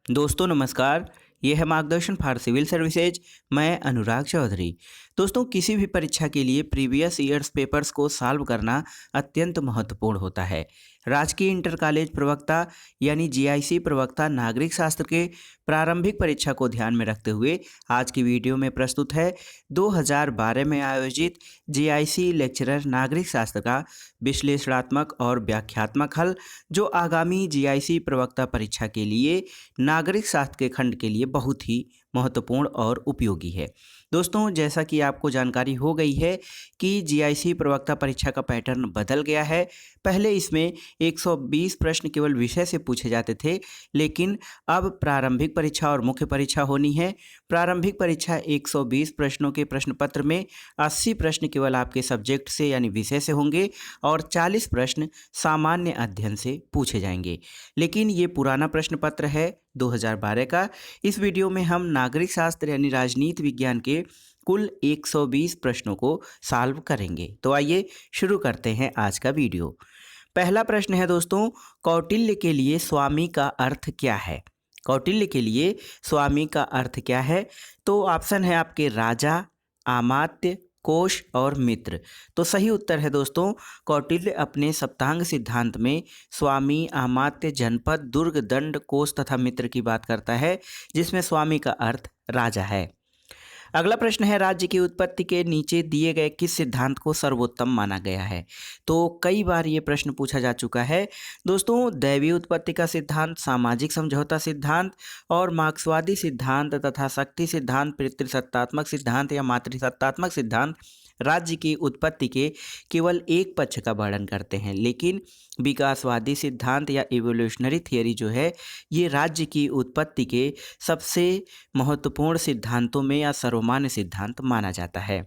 दोस्तों नमस्कार। ये है मार्गदर्शन फॉर सिविल सर्विसेज। मैं अनुराग चौधरी। दोस्तों किसी भी परीक्षा के लिए प्रीवियस ईयर्स पेपर्स को सॉल्व करना अत्यंत महत्वपूर्ण होता है। राजकीय इंटर कॉलेज प्रवक्ता यानी जीआईसी प्रवक्ता नागरिक शास्त्र के प्रारंभिक परीक्षा को ध्यान में रखते हुए आज की वीडियो में प्रस्तुत है 2012 में आयोजित जीआईसी लेक्चरर नागरिक शास्त्र का विश्लेषणात्मक और व्याख्यात्मक हल, जो आगामी जीआईसी प्रवक्ता परीक्षा के लिए नागरिक शास्त्र के खंड के लिए बहुत ही महत्वपूर्ण और उपयोगी है। दोस्तों जैसा कि आपको जानकारी हो गई है कि जीआईसी प्रवक्ता परीक्षा का पैटर्न बदल गया है। पहले इसमें 120 प्रश्न केवल विषय से पूछे जाते थे, लेकिन अब प्रारंभिक परीक्षा और मुख्य परीक्षा होनी है। प्रारंभिक परीक्षा 120 प्रश्नों के प्रश्न पत्र में 80 प्रश्न केवल आपके सब्जेक्ट से यानी विषय से होंगे और 40 प्रश्न सामान्य अध्ययन से पूछे जाएंगे। लेकिन ये पुराना प्रश्न पत्र है 2012 का। इस वीडियो में हम नागरिक शास्त्र यानी राजनीति विज्ञान के कुल 120 प्रश्नों को सॉल्व करेंगे। तो आइए शुरू करते हैं आज का वीडियो। पहला प्रश्न है दोस्तों, कौटिल्य के लिए स्वामी का अर्थ क्या है? कौटिल्य के लिए स्वामी का अर्थ क्या है? तो ऑप्शन है आपके राजा, अमात्य, कोश और मित्र। तो सही उत्तर है दोस्तों, कौटिल्य अपने सप्तांग सिद्धांत में स्वामी, अमात्य, जनपद, दुर्ग, दंड, कोश तथा मित्र की बात करता है, जिसमें स्वामी का अर्थ राजा है। अगला प्रश्न है, राज्य की उत्पत्ति के नीचे दिए गए किस सिद्धांत को सर्वोत्तम माना गया है? तो कई बार ये प्रश्न पूछा जा चुका है दोस्तों। दैवीय उत्पत्ति का सिद्धांत, सामाजिक समझौता सिद्धांत और मार्क्सवादी सिद्धांत तथा शक्ति सिद्धांत, पितृसत्तात्मक सिद्धांत या मातृसत्तात्मक सिद्धांत राज्य की उत्पत्ति के केवल एक पक्ष का वर्णन करते हैं, लेकिन विकासवादी सिद्धांत या इवोल्यूशनरी थियरी जो है, ये राज्य की उत्पत्ति के सबसे महत्वपूर्ण सिद्धांतों में या सर्वमान्य सिद्धांत माना जाता है।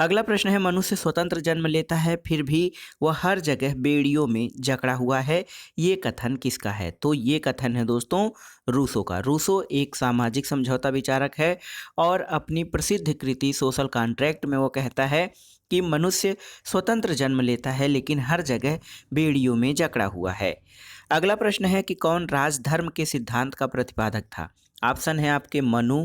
अगला प्रश्न है, मनुष्य स्वतंत्र जन्म लेता है फिर भी वह हर जगह बेड़ियों में जकड़ा हुआ है, ये कथन किसका है? तो ये कथन है दोस्तों रूसो का। रूसो एक सामाजिक समझौता विचारक है और अपनी प्रसिद्ध कृति सोशल कॉन्ट्रैक्ट में वो कहता है कि मनुष्य स्वतंत्र जन्म लेता है लेकिन हर जगह बेड़ियों में जकड़ा हुआ है। अगला प्रश्न है कि कौन राजधर्म के सिद्धांत का प्रतिपादक था? ऑप्शन है आपके मनु,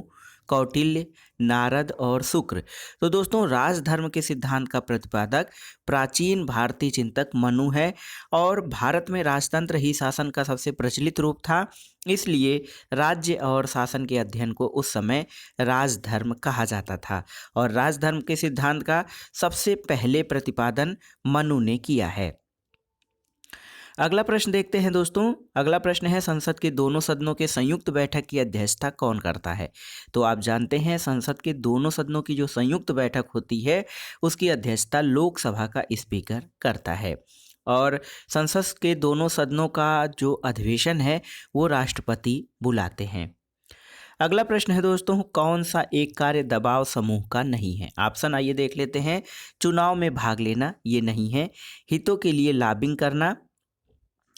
कौटिल्य, नारद और शुक्र। तो दोस्तों राजधर्म के सिद्धांत का प्रतिपादक प्राचीन भारतीय चिंतक मनु है और भारत में राजतंत्र ही शासन का सबसे प्रचलित रूप था, इसलिए राज्य और शासन के अध्ययन को उस समय राजधर्म कहा जाता था और राजधर्म के सिद्धांत का सबसे पहले प्रतिपादन मनु ने किया है। अगला प्रश्न देखते हैं दोस्तों। अगला प्रश्न है, संसद के दोनों सदनों के संयुक्त बैठक की अध्यक्षता कौन करता है? तो आप जानते हैं संसद के दोनों सदनों की जो संयुक्त बैठक होती है उसकी अध्यक्षता लोकसभा का स्पीकर करता है और संसद के दोनों सदनों का जो अधिवेशन है वो राष्ट्रपति बुलाते हैं। अगला प्रश्न है दोस्तों, कौन सा एक कार्य दबाव समूह का नहीं है? ऑप्शन आइए देख लेते हैं। चुनाव में भाग लेना, ये नहीं है। हितों के लिए लॉबिंग करना,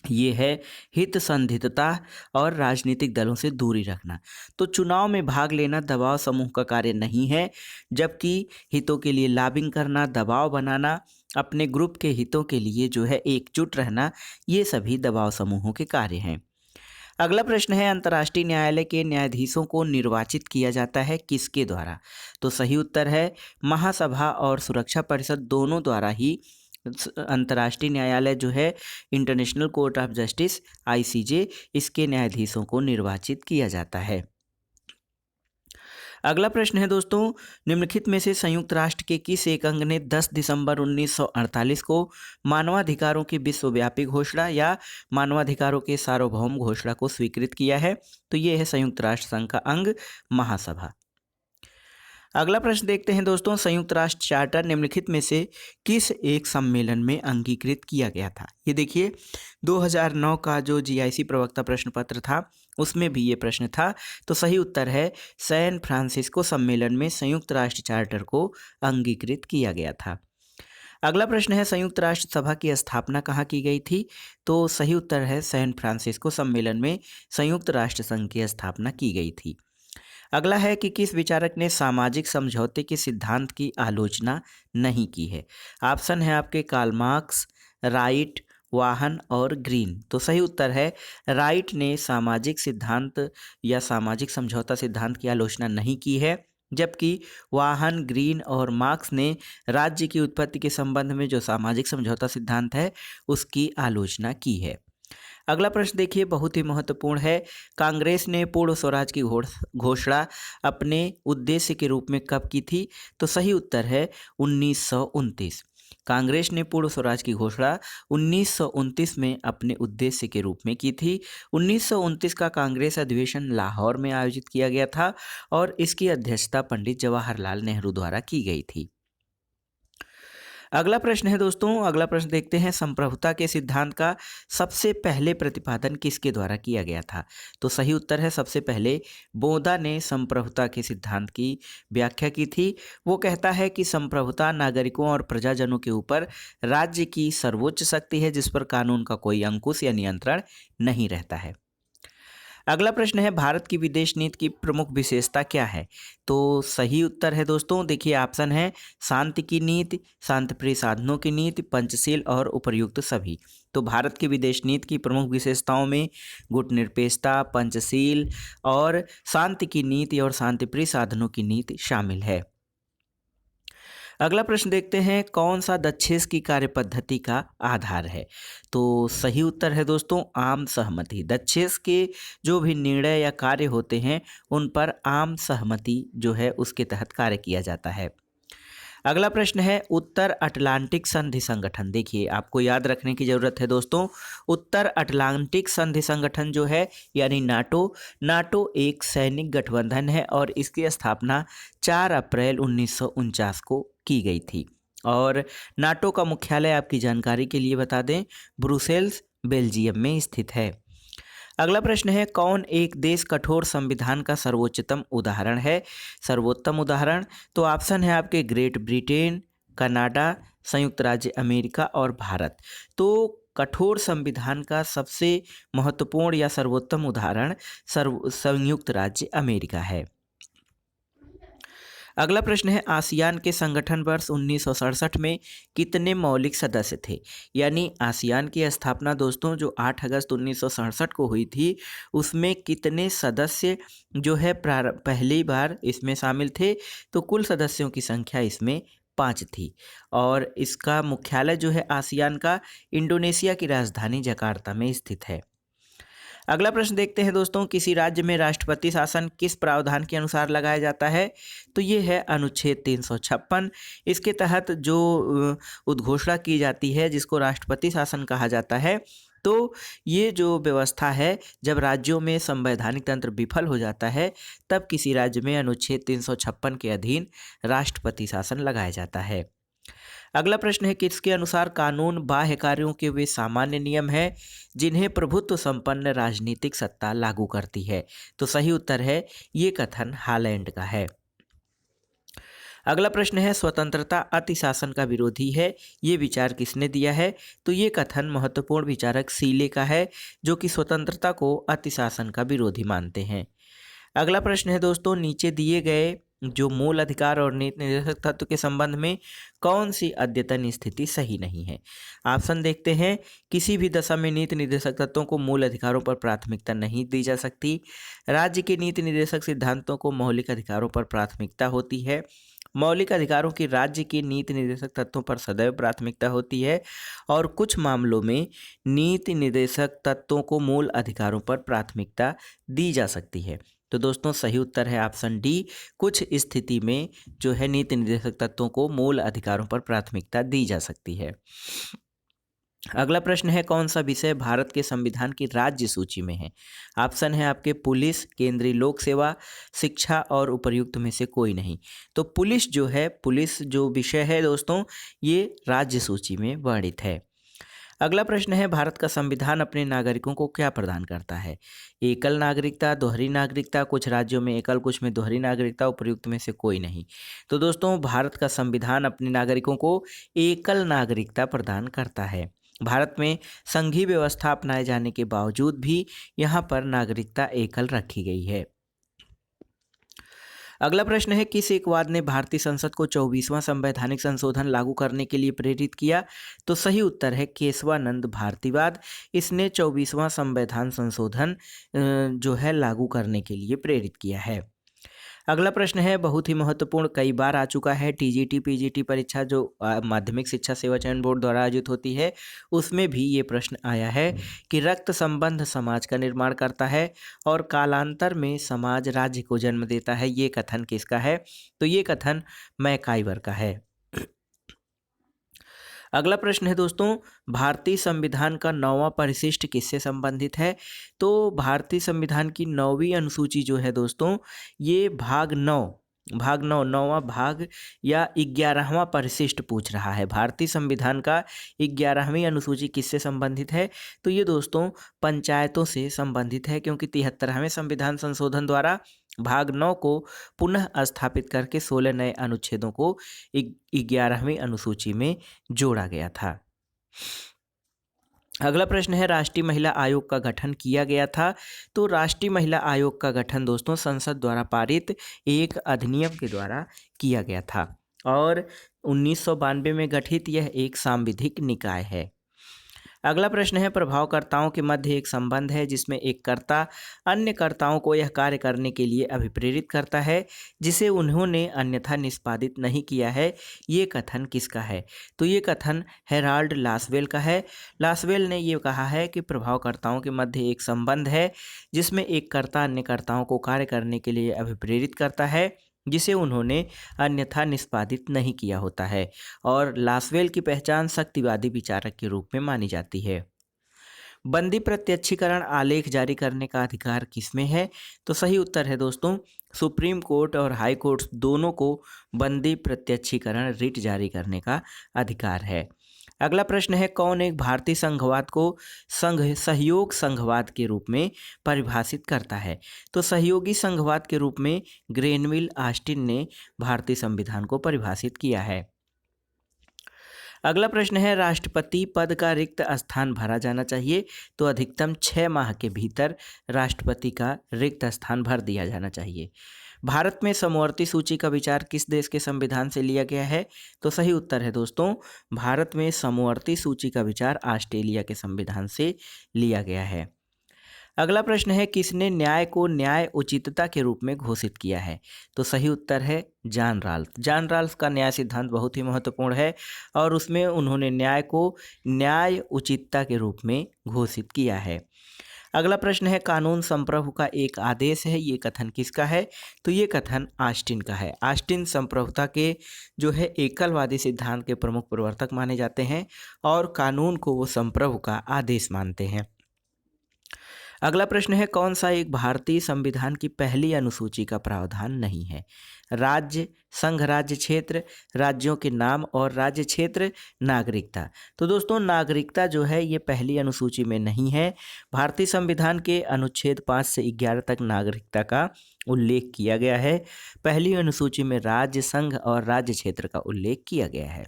ये है। हित संधितता और राजनीतिक दलों से दूरी रखना। तो चुनाव में भाग लेना दबाव समूह का कार्य नहीं है, जबकि हितों के लिए लॉबिंग करना, दबाव बनाना, अपने ग्रुप के हितों के लिए जो है एकजुट रहना, ये सभी दबाव समूहों के कार्य हैं। अगला प्रश्न है, अंतर्राष्ट्रीय न्यायालय के न्यायाधीशों को निर्वाचित किया जाता है किसके द्वारा? तो सही उत्तर है महासभा और सुरक्षा परिषद दोनों द्वारा ही अंतर्राष्ट्रीय न्यायालय जो है international court of justice ICJ, इसके न्यायाधीशों को निर्वाचित किया जाता है। अगला प्रश्न है दोस्तों, निम्नलिखित में से संयुक्त राष्ट्र के किस एक अंग ने 10 दिसंबर 1948 को मानवाधिकारों की विश्वव्यापी घोषणा या मानवाधिकारों के सार्वभौम घोषणा को स्वीकृत किया है? तो ये है संयुक्त राष्ट्र संघ का अंग महासभा। अगला प्रश्न देखते हैं दोस्तों, संयुक्त राष्ट्र चार्टर निम्नलिखित में से किस एक सम्मेलन में अंगीकृत किया गया था? ये देखिए 2009 का जो जीआईसी प्रवक्ता प्रश्न पत्र था उसमें भी ये प्रश्न था। तो सही उत्तर है सैन फ्रांसिस्को सम्मेलन में संयुक्त राष्ट्र चार्टर को अंगीकृत किया गया था। अगला प्रश्न है, संयुक्त राष्ट्र सभा की स्थापना कहाँ की गई थी? तो सही उत्तर है सैन फ्रांसिस्को सम्मेलन में संयुक्त राष्ट्र संघ की स्थापना की गई थी। अगला है कि किस विचारक ने सामाजिक समझौते के सिद्धांत की आलोचना नहीं की है? ऑप्शन है आपके कार्ल मार्क्स, राइट, वाहन और ग्रीन। तो सही उत्तर है राइट ने सामाजिक सिद्धांत या सामाजिक समझौता सिद्धांत की आलोचना नहीं की है, जबकि वाहन, ग्रीन और मार्क्स ने राज्य की उत्पत्ति के संबंध में जो सामाजिक समझौता सिद्धांत है उसकी आलोचना की है। अगला प्रश्न देखिए, बहुत ही महत्वपूर्ण है। कांग्रेस ने पूर्ण स्वराज की घोषणा अपने उद्देश्य के रूप में कब की थी? तो सही उत्तर है 1929। कांग्रेस ने पूर्ण स्वराज की घोषणा 1929 में अपने उद्देश्य के रूप में की थी। 1929 का कांग्रेस अधिवेशन लाहौर में आयोजित किया गया था और इसकी अध्यक्षता पंडित जवाहरलाल नेहरू द्वारा की गई थी। अगला प्रश्न है दोस्तों, अगला प्रश्न देखते हैं, संप्रभुता के सिद्धांत का सबसे पहले प्रतिपादन किसके द्वारा किया गया था? तो सही उत्तर है सबसे पहले बोदा ने संप्रभुता के सिद्धांत की व्याख्या की थी। वो कहता है कि संप्रभुता नागरिकों और प्रजाजनों के ऊपर राज्य की सर्वोच्च शक्ति है जिस पर कानून का कोई अंकुश या नियंत्रण नहीं रहता है। अगला प्रश्न है, भारत की विदेश नीति की प्रमुख विशेषता क्या है? तो सही उत्तर है दोस्तों, देखिए ऑप्शन है शांति की नीति, शांतिप्रिय साधनों की नीति, पंचशील और उपर्युक्त सभी। तो भारत की विदेश नीति की प्रमुख विशेषताओं में गुटनिरपेक्षता, पंचशील और शांति की नीति और शांतिप्रिय साधनों की नीति शामिल है। अगला प्रश्न देखते हैं, कौन सा दक्षेस की कार्य पद्धति का आधार है? तो सही उत्तर है दोस्तों आम सहमति। दक्षेस के जो भी निर्णय या कार्य होते हैं उन पर आम सहमति जो है उसके तहत कार्य किया जाता है। अगला प्रश्न है, उत्तर अटलांटिक संधि संगठन। देखिए आपको याद रखने की जरूरत है दोस्तों, उत्तर अटलांटिक संधि संगठन जो है यानी नाटो एक सैनिक गठबंधन है और इसकी स्थापना 4 अप्रैल 1949 को की गई थी। और नाटो का मुख्यालय आपकी जानकारी के लिए बता दें ब्रुसेल्स बेल्जियम में स्थित है। अगला प्रश्न है, कौन एक देश कठोर संविधान का सर्वोच्चतम उदाहरण है? सर्वोत्तम उदाहरण तो ऑप्शन है आपके ग्रेट ब्रिटेन, कनाडा, संयुक्त राज्य अमेरिका और भारत। तो कठोर संविधान का सबसे महत्वपूर्ण या सर्वोत्तम उदाहरण संयुक्त राज्य अमेरिका है। अगला प्रश्न है, आसियान के संगठन वर्ष 1967 में कितने मौलिक सदस्य थे? यानी आसियान की स्थापना दोस्तों जो 8 अगस्त 1967 को हुई थी उसमें कितने सदस्य जो है पहली बार इसमें शामिल थे? तो कुल सदस्यों की संख्या इसमें 5 थी और इसका मुख्यालय जो है आसियान का इंडोनेशिया की राजधानी जकार्ता में स्थित है। अगला प्रश्न देखते हैं दोस्तों, किसी राज्य में राष्ट्रपति शासन किस प्रावधान के अनुसार लगाया जाता है? तो ये है अनुच्छेद 356। इसके तहत जो उद्घोषणा की जाती है जिसको राष्ट्रपति शासन कहा जाता है, तो ये जो व्यवस्था है जब राज्यों में संवैधानिक तंत्र विफल हो जाता है तब किसी राज्य में अनुच्छेद 356 के अधीन राष्ट्रपति शासन लगाया जाता है। अगला प्रश्न है, किसके अनुसार कानून बाह्य कार्यों के वे सामान्य नियम है जिन्हें प्रभुत्व संपन्न राजनीतिक सत्ता लागू करती है? तो सही उत्तर है ये कथन हालैंड का है। अगला प्रश्न है, स्वतंत्रता अतिशासन का विरोधी है, ये विचार किसने दिया है? तो ये कथन महत्वपूर्ण विचारक सीले का है जो कि स्वतंत्रता को अतिशासन का विरोधी मानते हैं। अगला प्रश्न है दोस्तों, नीचे दिए गए जो मूल अधिकार और नीति निर्देशक तत्व के संबंध में कौन सी अद्यतन स्थिति सही नहीं है? ऑप्शन देखते हैं, किसी भी दशा में नीति निर्देशक तत्वों को मूल अधिकारों पर प्राथमिकता नहीं दी जा सकती, राज्य के नीति निर्देशक सिद्धांतों को मौलिक अधिकारों पर प्राथमिकता होती है, मौलिक अधिकारों की राज्य के नीति निर्देशक तत्वों पर सदैव प्राथमिकता होती है और कुछ मामलों में नीति निर्देशक तत्वों को मूल अधिकारों पर प्राथमिकता दी जा सकती है। तो दोस्तों सही उत्तर है ऑप्शन डी, कुछ स्थिति में जो है नीति निर्देशक तत्वों को मूल अधिकारों पर प्राथमिकता दी जा सकती है। अगला प्रश्न है, कौन सा विषय भारत के संविधान की राज्य सूची में है? ऑप्शन है आपके पुलिस, केंद्रीय लोक सेवा, शिक्षा और उपर्युक्त में से कोई नहीं। तो पुलिस जो विषय है दोस्तों ये राज्य सूची में वर्णित है। अगला प्रश्न है, भारत का संविधान अपने नागरिकों को क्या प्रदान करता है? एकल नागरिकता, दोहरी नागरिकता, कुछ राज्यों में एकल कुछ में दोहरी नागरिकता, उपर्युक्त में से कोई नहीं। तो दोस्तों भारत का संविधान अपने नागरिकों को एकल नागरिकता प्रदान करता है। भारत में संघीय व्यवस्था अपनाए जाने के बावजूद भी यहाँ पर नागरिकता एकल रखी गई है। अगला प्रश्न है, किस एक वाद ने भारतीय संसद को 24वां संवैधानिक संशोधन लागू करने के लिए प्रेरित किया? तो सही उत्तर है केशवानंद भारतीवाद। इसने 24वां संवैधान संशोधन जो है लागू करने के लिए प्रेरित किया है। अगला प्रश्न है बहुत ही महत्वपूर्ण, कई बार आ चुका है, टीजीटी पीजीटी परीक्षा जो माध्यमिक शिक्षा सेवा चयन बोर्ड द्वारा आयोजित होती है, उसमें भी ये प्रश्न आया है कि रक्त संबंध समाज का निर्माण करता है और कालांतर में समाज राज्य को जन्म देता है। ये कथन किसका है? तो ये कथन मैकाइवर का है। अगला प्रश्न है दोस्तों, भारतीय संविधान का 9वां परिशिष्ट किससे संबंधित है? तो भारतीय संविधान की 9वीं अनुसूची जो है दोस्तों, ये भाग 9 9वां भाग या 11वां परिशिष्ट पूछ रहा है। भारतीय संविधान का 11वीं अनुसूची किससे संबंधित है? तो ये दोस्तों पंचायतों से संबंधित है, क्योंकि 73वें संविधान संशोधन द्वारा भाग 9 को पुनः स्थापित करके 16 नए अनुच्छेदों को 11वीं अनुसूची में जोड़ा गया था। अगला प्रश्न है, राष्ट्रीय महिला आयोग का गठन किया गया था। तो राष्ट्रीय महिला आयोग का गठन दोस्तों संसद द्वारा पारित एक अधिनियम के द्वारा किया गया था और 1992 में गठित यह एक सांविधिक निकाय है। अगला प्रश्न है, प्रभावकर्ताओं के मध्य एक संबंध है जिसमें एक कर्ता अन्य कर्ताओं को यह कार्य करने के लिए अभिप्रेरित करता है जिसे उन्होंने अन्यथा निष्पादित नहीं किया है। ये कथन किसका है? तो ये कथन हेराल्ड लासवेल का है। लासवेल ने ये कहा है कि प्रभावकर्ताओं के मध्य एक संबंध है जिसमें एक कर्ता अन्य कर्ताओं को कार्य करने के लिए अभिप्रेरित करता है जिसे उन्होंने अन्यथा निष्पादित नहीं किया होता है, और लासवेल की पहचान शक्तिवादी विचारक के रूप में मानी जाती है। बंदी प्रत्यक्षीकरण आलेख जारी करने का अधिकार किसमें है? तो सही उत्तर है दोस्तों सुप्रीम कोर्ट और हाई कोर्ट दोनों को बंदी प्रत्यक्षीकरण रिट जारी करने का अधिकार है। अगला प्रश्न है, कौन एक भारतीय संघवाद को सहयोग संघवाद के रूप में परिभाषित करता है? तो सहयोगी संघवाद के रूप में ग्रेनविल ऑस्टिन ने भारतीय संविधान को परिभाषित किया है। अगला प्रश्न है, राष्ट्रपति पद का रिक्त स्थान भरा जाना चाहिए। तो अधिकतम 6 माह के भीतर राष्ट्रपति का रिक्त स्थान भर दिया जाना चाहिए। भारत में समवर्ती सूची का विचार किस देश के संविधान से लिया गया है? तो सही उत्तर है दोस्तों भारत में समवर्ती सूची का विचार ऑस्ट्रेलिया के संविधान से लिया गया है। अगला प्रश्न है, किसने न्याय को न्याय उचितता के रूप में घोषित किया है? तो सही उत्तर है जॉन राल्फ। जॉन राल्फ का न्याय सिद्धांत बहुत ही महत्वपूर्ण है और उसमें उन्होंने न्याय को न्याय उचितता के रूप में घोषित किया है। अगला प्रश्न है, कानून संप्रभु का एक आदेश है, ये कथन किसका है? तो ये कथन ऑस्टिन का है। ऑस्टिन संप्रभुता के जो है एकलवादी सिद्धांत के प्रमुख प्रवर्तक माने जाते हैं और कानून को वो संप्रभु का आदेश मानते हैं। अगला प्रश्न है, कौन सा एक भारतीय संविधान की पहली अनुसूची का प्रावधान नहीं है? राज्य, संघ राज्य क्षेत्र, राज्यों के नाम और राज्य क्षेत्र, नागरिकता। तो दोस्तों नागरिकता जो है ये पहली अनुसूची में नहीं है। भारतीय संविधान के अनुच्छेद 5 से 11 तक नागरिकता का उल्लेख किया गया है। पहली अनुसूची में राज्य, संघ और राज्य क्षेत्र का उल्लेख किया गया है।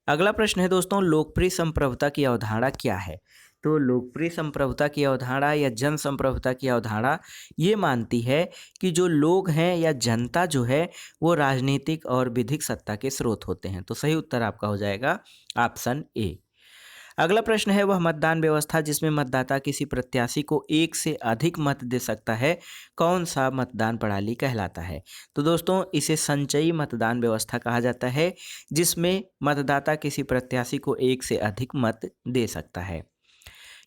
अगला प्रश्न है दोस्तों, लोकप्रिय संप्रभुता की अवधारणा क्या है? तो लोकप्रिय संप्रभुता की अवधारणा या जन संप्रभुता की अवधारणा ये मानती है कि जो लोग हैं या जनता जो है वो राजनीतिक और विधिक सत्ता के स्रोत होते हैं। तो सही उत्तर आपका हो जाएगा ऑप्शन ए। अगला प्रश्न है, वह मतदान व्यवस्था जिसमें मतदाता किसी प्रत्याशी को एक से अधिक मत दे सकता है, कौन सा मतदान प्रणाली कहलाता है? तो दोस्तों इसे संचयी मतदान व्यवस्था कहा जाता है, जिसमें मतदाता किसी प्रत्याशी को एक से अधिक मत दे सकता है।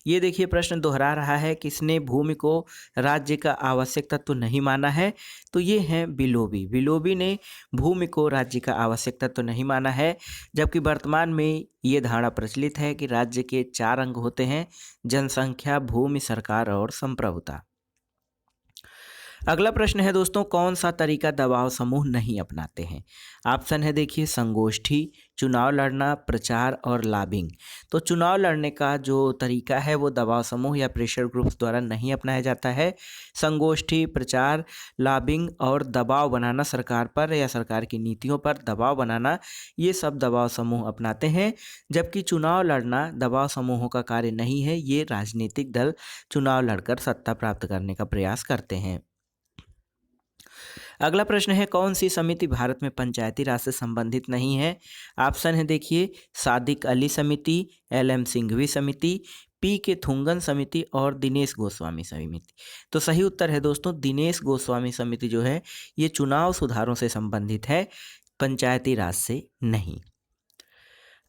ये देखिए प्रश्न दोहरा रहा है, किसने भूमि को राज्य का आवश्यक तत्व नहीं माना है? तो ये हैं बिलोबी। बिलोबी ने भूमि को राज्य का आवश्यक तत्व नहीं माना है, जबकि वर्तमान में ये धारणा प्रचलित है कि राज्य के 4 अंग होते हैं: जनसंख्या, भूमि, सरकार और संप्रभुता। अगला प्रश्न है दोस्तों, कौन सा तरीका दबाव समूह नहीं अपनाते हैं? ऑप्शन है देखिए संगोष्ठी, चुनाव लड़ना, प्रचार और लॉबिंग। तो चुनाव लड़ने का जो तरीका है वो दबाव समूह या प्रेशर ग्रुप्स द्वारा नहीं अपनाया जाता है। संगोष्ठी, प्रचार, लॉबिंग और दबाव बनाना, सरकार पर या सरकार की नीतियों पर दबाव बनाना, ये सब दबाव समूह अपनाते हैं। जबकि चुनाव लड़ना दबाव समूहों का कार्य नहीं है, ये राजनीतिक दल चुनाव लड़कर सत्ता प्राप्त करने का प्रयास करते हैं। अगला प्रश्न है, कौन सी समिति भारत में पंचायती राज से संबंधित नहीं है? ऑप्शन है देखिए, सादिक अली समिति, एल.एम. सिंघवी समिति, पी.के. थुंगन समिति और दिनेश गोस्वामी समिति। तो सही उत्तर है दोस्तों, दिनेश गोस्वामी समिति जो है ये चुनाव सुधारों से संबंधित है, पंचायती राज से नहीं।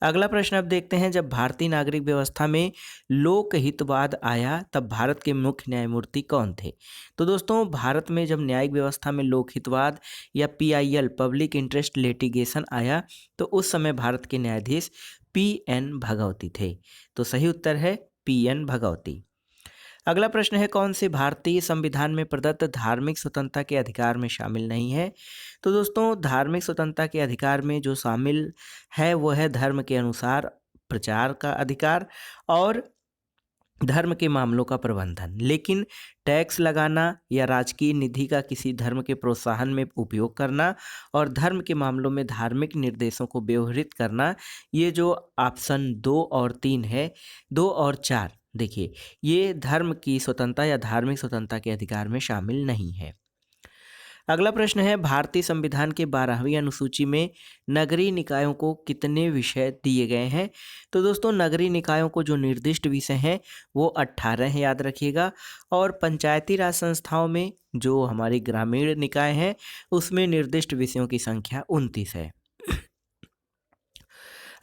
अगला प्रश्न अब देखते हैं, जब भारतीय नागरिक व्यवस्था में लोकहितवाद आया तब भारत के मुख्य न्यायमूर्ति कौन थे? तो दोस्तों, भारत में जब न्यायिक व्यवस्था में लोकहितवाद या पीआईएल पब्लिक इंटरेस्ट लिटिगेशन आया तो उस समय भारत के न्यायाधीश पी.एन. भगवती थे। तो सही उत्तर है पी.एन. भगवती। अगला प्रश्न है, कौन से भारतीय संविधान में प्रदत्त धार्मिक स्वतंत्रता के अधिकार में शामिल नहीं है? तो दोस्तों, धार्मिक स्वतंत्रता के अधिकार में जो शामिल है वो है धर्म के अनुसार प्रचार का अधिकार और धर्म के मामलों का प्रबंधन, लेकिन टैक्स लगाना या राजकीय निधि का किसी धर्म के प्रोत्साहन में उपयोग करना और धर्म के मामलों में धार्मिक निर्देशों को व्यवहृत करना, ये जो ऑप्शन 2 और 3 है, 2 और 4, देखिए ये धर्म की स्वतंत्रता या धार्मिक स्वतंत्रता के अधिकार में शामिल नहीं है। अगला प्रश्न है, भारतीय संविधान के 12वीं अनुसूची में नगरीय निकायों को कितने विषय दिए गए हैं? तो दोस्तों, नगरीय निकायों को जो निर्दिष्ट विषय हैं वो 18 हैं, याद रखिएगा। और पंचायती राज संस्थाओं में जो हमारी ग्रामीण निकाय हैं उसमें निर्दिष्ट विषयों की संख्या 29 है।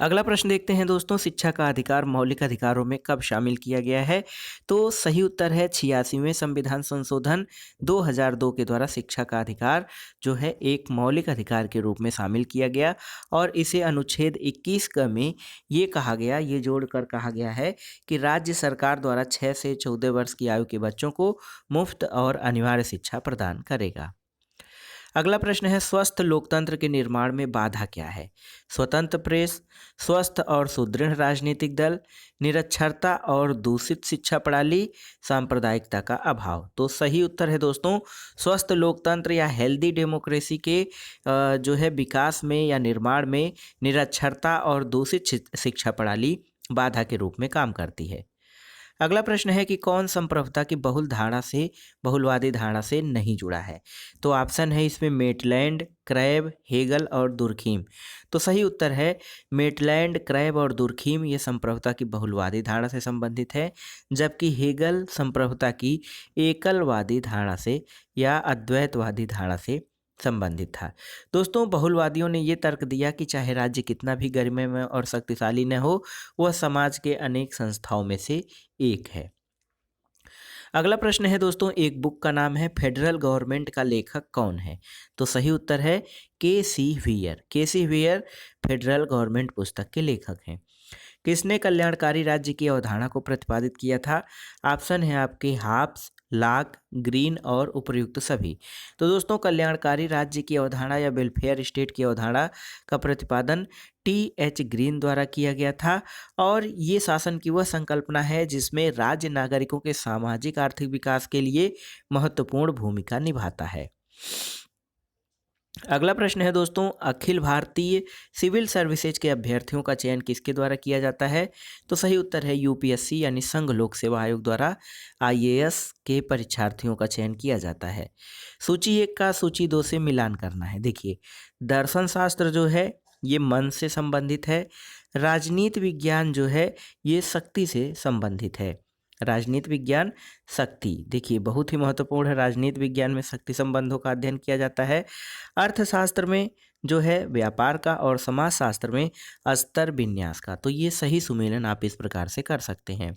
अगला प्रश्न देखते हैं दोस्तों, शिक्षा का अधिकार मौलिक अधिकारों में कब शामिल किया गया है? तो सही उत्तर है 86वें संविधान संशोधन 2002 के द्वारा शिक्षा का अधिकार जो है एक मौलिक अधिकार के रूप में शामिल किया गया और इसे अनुच्छेद 21 में ये कहा गया, ये जोड़कर कहा गया है कि राज्य सरकार द्वारा 6 से 14 वर्ष की आयु के बच्चों को मुफ्त और अनिवार्य शिक्षा प्रदान करेगा। अगला प्रश्न है, स्वस्थ लोकतंत्र के निर्माण में बाधा क्या है? स्वतंत्र प्रेस, स्वस्थ और सुदृढ़ राजनीतिक दल, निरक्षरता और दूषित शिक्षा प्रणाली, सांप्रदायिकता का अभाव। तो सही उत्तर है दोस्तों, स्वस्थ लोकतंत्र या हेल्दी डेमोक्रेसी के जो है विकास में या निर्माण में निरक्षरता और दूषित शिक्षा प्रणाली बाधा के रूप में काम करती है। अगला प्रश्न है कि कौन संप्रभुता की बहुलवादी धारणा से नहीं जुड़ा है? तो ऑप्शन है इसमें मेटलैंड, क्रैब, हेगल और दुर्खीम। तो सही उत्तर है मेटलैंड, क्रैब और दुर्खीम, ये संप्रभुता की बहुलवादी धारणा से संबंधित है, जबकि हेगल संप्रभुता की एकलवादी धारणा से या अद्वैतवादी धारणा से संबंधित था। दोस्तों, बहुलवादियों ने ये तर्क दिया कि चाहे राज्य कितना भी गरिमामय और शक्तिशाली न हो, वह समाज के अनेक संस्थाओं में से एक है। अगला प्रश्न है दोस्तों, एक बुक का नाम है फेडरल गवर्नमेंट का लेखक कौन है? तो सही उत्तर है KC. Wear. KC. Wear federal government पुस्तक के लेखक हैं। किसने कल्याणकारी राज्य की अवधारणा को प्रतिपादित किया था? ऑप्शन है आपके हाब्स, लाक, ग्रीन और उपयुक्त सभी। तो दोस्तों, कल्याणकारी राज्य की अवधारणा या वेलफेयर स्टेट की अवधारणा का प्रतिपादन टी.एच. ग्रीन द्वारा किया गया था और ये शासन की वह संकल्पना है जिसमें राज्य नागरिकों के सामाजिक आर्थिक विकास के लिए महत्वपूर्ण भूमिका निभाता है। अगला प्रश्न है दोस्तों, अखिल भारतीय सिविल सर्विसेज के अभ्यर्थियों का चयन किसके द्वारा किया जाता है? तो सही उत्तर है यूपीएससी यानी संघ लोक सेवा आयोग द्वारा आईएएस के परीक्षार्थियों का चयन किया जाता है। सूची 1 का सूची 2 से मिलान करना है। देखिए, दर्शन शास्त्र जो है ये मन से संबंधित है, राजनीति विज्ञान जो है ये शक्ति से संबंधित है। राजनीति विज्ञान शक्ति, देखिए बहुत ही महत्वपूर्ण है, राजनीति विज्ञान में शक्ति संबंधों का अध्ययन किया जाता है। अर्थशास्त्र में जो है व्यापार का और समाजशास्त्र में स्तर विन्यास का। तो ये सही सुमेलन आप इस प्रकार से कर सकते हैं।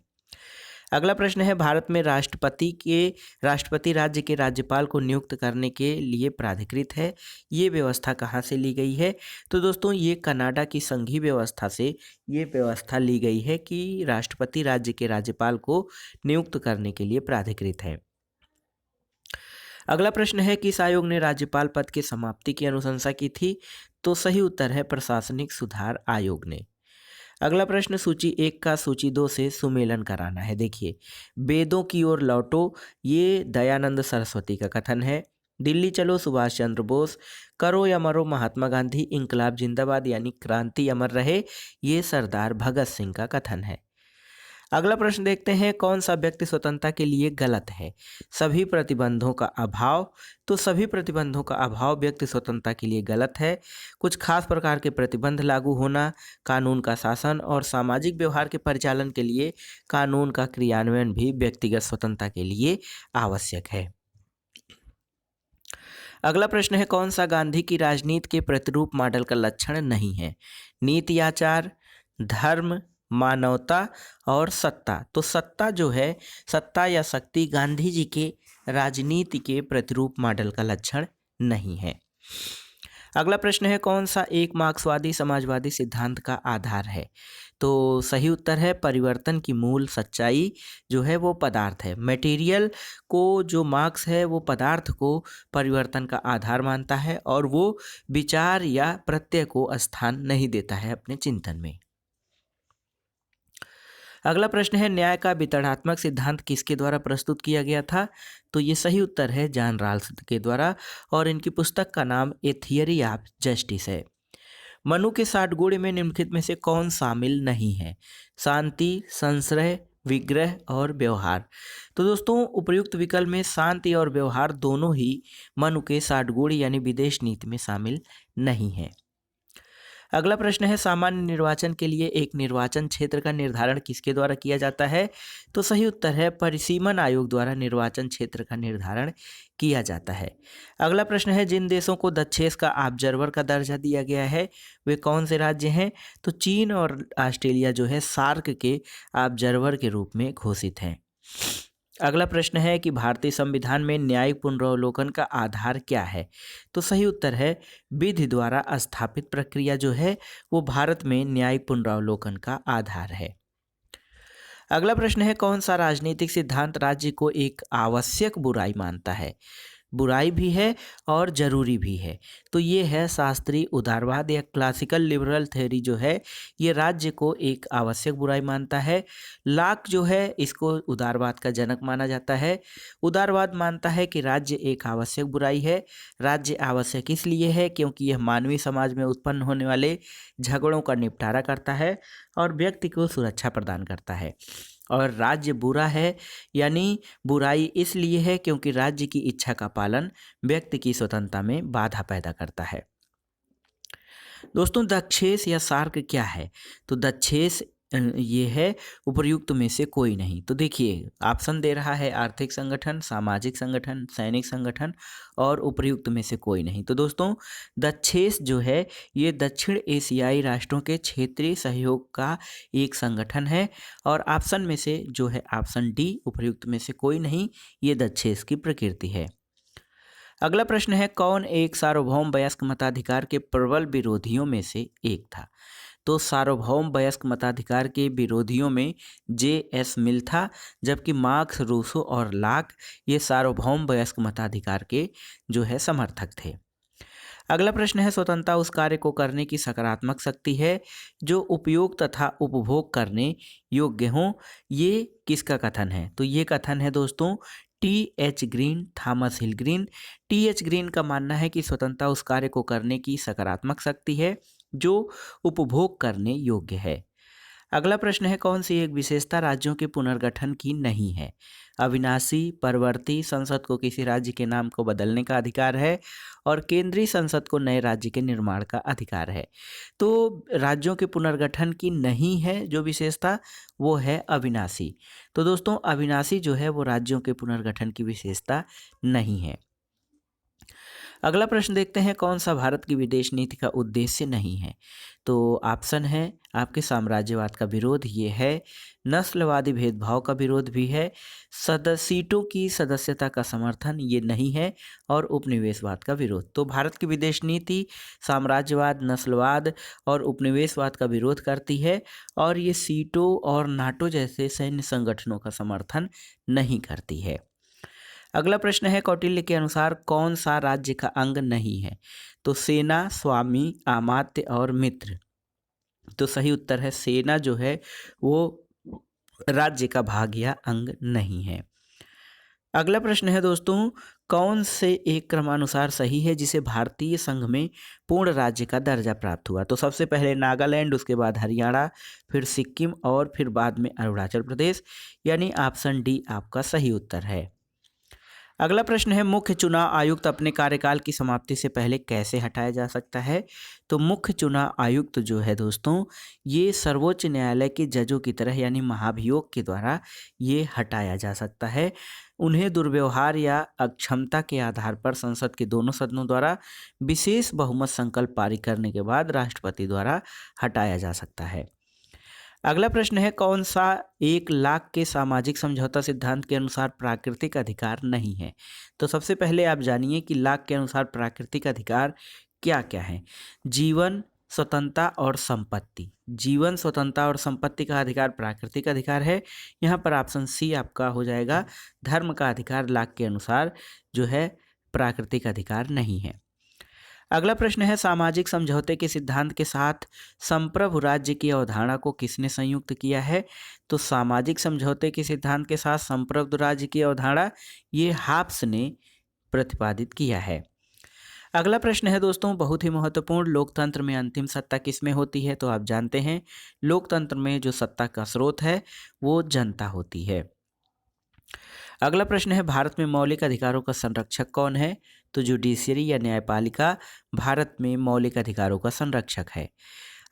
अगला प्रश्न है, भारत में राष्ट्रपति राज्य के राज्यपाल को नियुक्त करने के लिए प्राधिकृत है, ये व्यवस्था कहाँ से ली गई है? तो दोस्तों, ये कनाडा की संघीय व्यवस्था से ये व्यवस्था ली गई है कि राष्ट्रपति राज्य के राज्यपाल को नियुक्त करने के लिए प्राधिकृत है। अगला प्रश्न है, किस आयोग ने राज्यपाल पद की समाप्ति की अनुशंसा की थी? तो सही उत्तर है प्रशासनिक सुधार आयोग ने। अगला प्रश्न, सूची 1 का सूची 2 से सुमेलन कराना है। देखिए, वेदों की ओर लौटो, ये दयानंद सरस्वती का कथन है। दिल्ली चलो सुभाष चंद्र बोस, करो या मरो महात्मा गांधी, इंकलाब जिंदाबाद यानी क्रांति अमर रहे, ये सरदार भगत सिंह का कथन है। अगला प्रश्न देखते हैं, कौन सा व्यक्ति स्वतंत्रता के लिए गलत है? सभी प्रतिबंधों का अभाव। तो सभी प्रतिबंधों का अभाव व्यक्ति स्वतंत्रता के लिए गलत है। कुछ खास प्रकार के प्रतिबंध लागू होना, कानून का शासन और सामाजिक व्यवहार के परिचालन के लिए कानून का क्रियान्वयन भी व्यक्तिगत स्वतंत्रता के लिए आवश्यक है। अगला प्रश्न है, कौन सा गांधी की राजनीति के प्रतिरूप मॉडल का लक्षण नहीं है? नीति आचार, धर्म, मानवता और सत्ता। तो सत्ता जो है, सत्ता या शक्ति गांधी जी के राजनीति के प्रतिरूप मॉडल का लक्षण नहीं है। अगला प्रश्न है, कौन सा एक मार्क्सवादी समाजवादी सिद्धांत का आधार है? तो सही उत्तर है, परिवर्तन की मूल सच्चाई जो है वो पदार्थ है। मटेरियल को जो मार्क्स है वो पदार्थ को परिवर्तन का आधार मानता है और वो विचार या प्रत्यय को स्थान नहीं देता है अपने चिंतन में। अगला प्रश्न है, न्याय का वितरणात्मक सिद्धांत किसके द्वारा प्रस्तुत किया गया था? तो ये सही उत्तर है, जॉन रॉल्स के द्वारा, और इनकी पुस्तक का नाम ए थियरी ऑफ जस्टिस है। मनु के 60 गुण में निम्नलिखित में से कौन शामिल नहीं है? शांति, संश्रय, विग्रह और व्यवहार। तो दोस्तों, उपर्युक्त विकल्प में शांति और व्यवहार दोनों ही मनु के 60 गुण यानी विदेश नीति में शामिल नहीं है। अगला प्रश्न है, सामान्य निर्वाचन के लिए एक निर्वाचन क्षेत्र का निर्धारण किसके द्वारा किया जाता है? तो सही उत्तर है, परिसीमन आयोग द्वारा निर्वाचन क्षेत्र का निर्धारण किया जाता है। अगला प्रश्न है, जिन देशों को दक्षेस का ऑब्जर्वर का दर्जा दिया गया है वे कौन से राज्य हैं? तो चीन और ऑस्ट्रेलिया जो है सार्क के ऑब्जर्वर के रूप में घोषित हैं। अगला प्रश्न है कि भारतीय संविधान में न्यायिक पुनरावलोकन का आधार क्या है? तो सही उत्तर है, विधि द्वारा स्थापित प्रक्रिया जो है वो भारत में न्यायिक पुनरावलोकन का आधार है। अगला प्रश्न है, कौन सा राजनीतिक सिद्धांत राज्य को एक आवश्यक बुराई मानता है? बुराई भी है और जरूरी भी है। तो ये है शास्त्रीय उदारवाद या क्लासिकल लिबरल थ्योरी जो है ये राज्य को एक आवश्यक बुराई मानता है। लाक जो है इसको उदारवाद का जनक माना जाता है। उदारवाद मानता है कि राज्य एक आवश्यक बुराई है। राज्य आवश्यक इसलिए है क्योंकि यह मानवीय समाज में उत्पन्न होने वाले झगड़ों का निपटारा करता है और व्यक्ति को सुरक्षा प्रदान करता है। और राज्य बुरा है यानी बुराई इसलिए है क्योंकि राज्य की इच्छा का पालन व्यक्ति की स्वतंत्रता में बाधा पैदा करता है। दोस्तों, दक्षेस या सार्क क्या है? तो दक्षेस ये है उपर्युक्त में से कोई नहीं। तो देखिए ऑप्शन दे रहा है आर्थिक संगठन, सामाजिक संगठन, सैनिक संगठन और उपर्युक्त में से कोई नहीं। तो दोस्तों, दक्षेस जो है ये दक्षिण एशियाई राष्ट्रों के क्षेत्रीय सहयोग का एक संगठन है और ऑप्शन में से जो है ऑप्शन डी उपर्युक्त में से कोई नहीं, ये दक्षेस की प्रकृति है। अगला प्रश्न है, कौन एक सार्वभौम वयस्क मताधिकार के प्रबल विरोधियों में से एक था? तो सार्वभौम वयस्क मताधिकार के विरोधियों में जे.एस. मिल था, जबकि मार्क्स, रूसो और लाक ये सार्वभौम वयस्क मताधिकार के जो है समर्थक थे। अगला प्रश्न है, स्वतंत्रता उस कार्य को करने की सकारात्मक शक्ति है जो उपयोग तथा उपभोग करने योग्य हों। ये किसका कथन है? तो ये कथन है दोस्तों टी.एच. ग्रीन, थॉमस हिल ग्रीन। टी.एच. ग्रीन का मानना है कि स्वतंत्रता उस कार्य को करने की सकारात्मक शक्ति है जो उपभोग करने योग्य है। अगला प्रश्न है, कौन सी एक विशेषता राज्यों के पुनर्गठन की नहीं है? अविनाशी, परवर्ती, संसद को किसी राज्य के नाम को बदलने का अधिकार है और केंद्रीय संसद को नए राज्य के निर्माण का अधिकार है। तो राज्यों के पुनर्गठन की नहीं है जो विशेषता, वो है अविनाशी। तो दोस्तों, अविनाशी जो है वो राज्यों के पुनर्गठन की विशेषता नहीं है। अगला प्रश्न देखते हैं, कौन सा भारत की विदेश नीति का उद्देश्य नहीं है? तो ऑप्शन है आपके साम्राज्यवाद का विरोध, ये है नस्लवादी भेदभाव का विरोध भी है, सीटों की सदस्यता का समर्थन ये नहीं है, और उपनिवेशवाद का विरोध। तो भारत की विदेश नीति साम्राज्यवाद, नस्लवाद और उपनिवेशवाद का विरोध करती है और ये सीटों और नाटो जैसे सैन्य संगठनों का समर्थन नहीं करती है। अगला प्रश्न है, कौटिल्य के अनुसार कौन सा राज्य का अंग नहीं है? तो सेना, स्वामी, अमात्य और मित्र। तो सही उत्तर है सेना जो है वो राज्य का भाग या अंग नहीं है। अगला प्रश्न है दोस्तों, कौन से एक क्रमानुसार सही है जिसे भारतीय संघ में पूर्ण राज्य का दर्जा प्राप्त हुआ? तो सबसे पहले नागालैंड, उसके बाद हरियाणा, फिर सिक्किम और फिर बाद में अरुणाचल प्रदेश, यानी ऑप्शन डी आपका सही उत्तर है। अगला प्रश्न है, मुख्य चुनाव आयुक्त अपने कार्यकाल की समाप्ति से पहले कैसे हटाया जा सकता है? तो मुख्य चुनाव आयुक्त जो है दोस्तों, ये सर्वोच्च न्यायालय के जजों की तरह यानी महाभियोग के द्वारा ये हटाया जा सकता है। उन्हें दुर्व्यवहार या अक्षमता के आधार पर संसद के दोनों सदनों द्वारा विशेष बहुमत संकल्प पारित करने के बाद राष्ट्रपति द्वारा हटाया जा सकता है। अगला प्रश्न है, कौन सा एक लाख के सामाजिक समझौता सिद्धांत के अनुसार प्राकृतिक अधिकार नहीं है? तो सबसे पहले आप जानिए कि लाख के अनुसार प्राकृतिक अधिकार क्या क्या है। जीवन, स्वतंत्रता और संपत्ति। जीवन, स्वतंत्रता और संपत्ति का अधिकार प्राकृतिक अधिकार है। यहाँ पर ऑप्शन सी आपका हो जाएगा। धर्म का अधिकार लाख के अनुसार जो है प्राकृतिक अधिकार नहीं है। अगला प्रश्न है, सामाजिक समझौते के सिद्धांत के साथ संप्रभु राज्य की अवधारणा को किसने संयुक्त किया है? तो सामाजिक समझौते के सिद्धांत के साथ संप्रभु राज्य की अवधारणा ये हाब्स ने प्रतिपादित किया है। अगला प्रश्न है दोस्तों, बहुत ही महत्वपूर्ण, लोकतंत्र में अंतिम सत्ता किसमें होती है? तो आप जानते हैं लोकतंत्र में जो सत्ता का स्रोत है वो जनता होती है। अगला प्रश्न है, भारत में मौलिक अधिकारों का संरक्षक कौन है? तो जुडिशरी या न्यायपालिका भारत में मौलिक अधिकारों का संरक्षक है।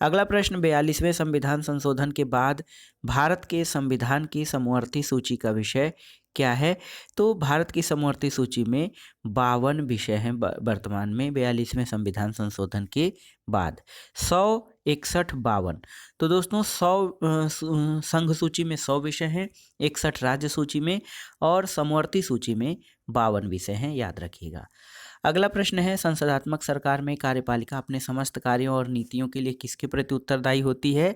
अगला प्रश्न, 42वें संविधान संशोधन के बाद भारत के संविधान की समवर्ती सूची का विषय क्या है? तो भारत की समवर्ती सूची में 52 विषय हैं वर्तमान में 42वें संविधान संशोधन के बाद। 161 52। तो दोस्तों 100 संघ सूची में 100 विषय हैं, 61 राज्य सूची में और समवर्ती सूची में 52 विषय हैं, याद रखिएगा। अगला प्रश्न है, संसदात्मक सरकार में कार्यपालिका अपने समस्त कार्यों और नीतियों के लिए किसके प्रति उत्तरदायी होती है?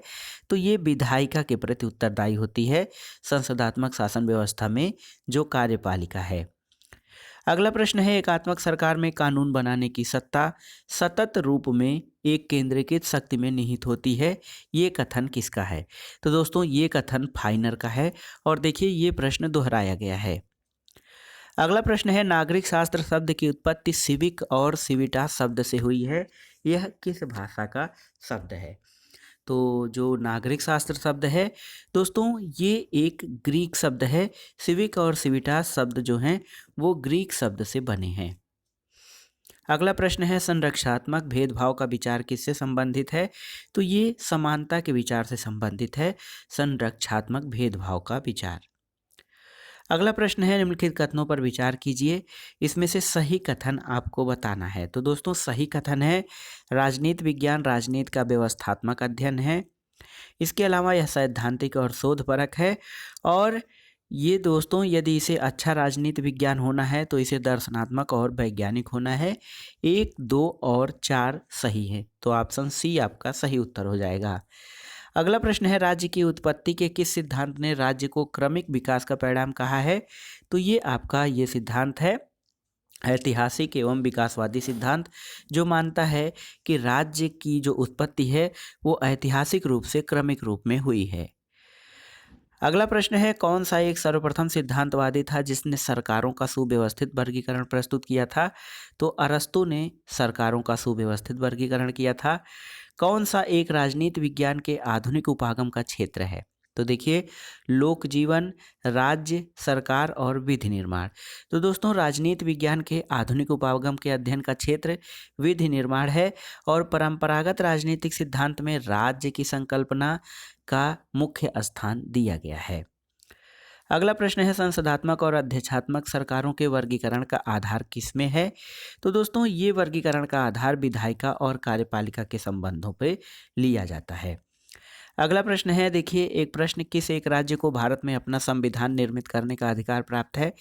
तो ये विधायिका के प्रति उत्तरदायी होती है संसदात्मक शासन व्यवस्था में जो कार्यपालिका है। अगला प्रश्न है, एकात्मक सरकार में कानून बनाने की सत्ता सतत रूप में एक केंद्रीकृत शक्ति में निहित होती है। ये कथन किसका है? तो दोस्तों ये कथन फाइनर का है और देखिए ये प्रश्न दोहराया गया है। अगला प्रश्न है, नागरिक शास्त्र शब्द की उत्पत्ति सिविक और सिविटास शब्द से हुई है। यह किस भाषा का शब्द है? तो जो नागरिक शास्त्र शब्द है दोस्तों ये एक ग्रीक शब्द है। सिविक और सिविटास शब्द जो हैं वो ग्रीक शब्द से बने हैं। अगला प्रश्न है, संरक्षात्मक भेदभाव का विचार किससे संबंधित है? तो ये समानता के विचार से संबंधित है, संरक्षात्मक भेदभाव का विचार। अगला प्रश्न है, निम्नलिखित कथनों पर विचार कीजिए, इसमें से सही कथन आपको बताना है। तो दोस्तों सही कथन है, राजनीति विज्ञान राजनीति का व्यवस्थात्मक अध्ययन है। इसके अलावा यह सैद्धांतिक और शोधपरक है और ये दोस्तों यदि इसे अच्छा राजनीति विज्ञान होना है तो इसे दर्शनात्मक और वैज्ञानिक होना है। 1, 2 और 4 सही है, तो ऑप्शन सी आपका सही उत्तर हो जाएगा। अगला प्रश्न है, राज्य की उत्पत्ति के किस सिद्धांत ने राज्य को क्रमिक विकास का परिणाम कहा है? तो ये आपका ये सिद्धांत है ऐतिहासिक एवं विकासवादी सिद्धांत, जो मानता है कि राज्य की जो उत्पत्ति है वो ऐतिहासिक रूप से क्रमिक रूप में हुई है। अगला प्रश्न है, कौन सा एक सर्वप्रथम सिद्धांतवादी था जिसने सरकारों का सुव्यवस्थित वर्गीकरण प्रस्तुत किया था? तो अरस्तु ने सरकारों का सुव्यवस्थित वर्गीकरण किया था। कौन सा एक राजनीति विज्ञान के आधुनिक उपागम का क्षेत्र है? तो देखिए लोक जीवन, राज्य, सरकार और विधि निर्माण। तो दोस्तों राजनीति विज्ञान के आधुनिक उपागम के अध्ययन का क्षेत्र विधि निर्माण है और परंपरागत राजनीतिक सिद्धांत में राज्य की संकल्पना का मुख्य स्थान दिया गया है। अगला प्रश्न है, संसदात्मक और अध्यक्षात्मक सरकारों के वर्गीकरण का आधार किसमें है? तो दोस्तों ये वर्गीकरण का आधार विधायिका और कार्यपालिका के संबंधों पर लिया जाता है। अगला प्रश्न है, देखिए एक प्रश्न, किस एक राज्य को भारत में अपना संविधान निर्मित करने का अधिकार प्राप्त है?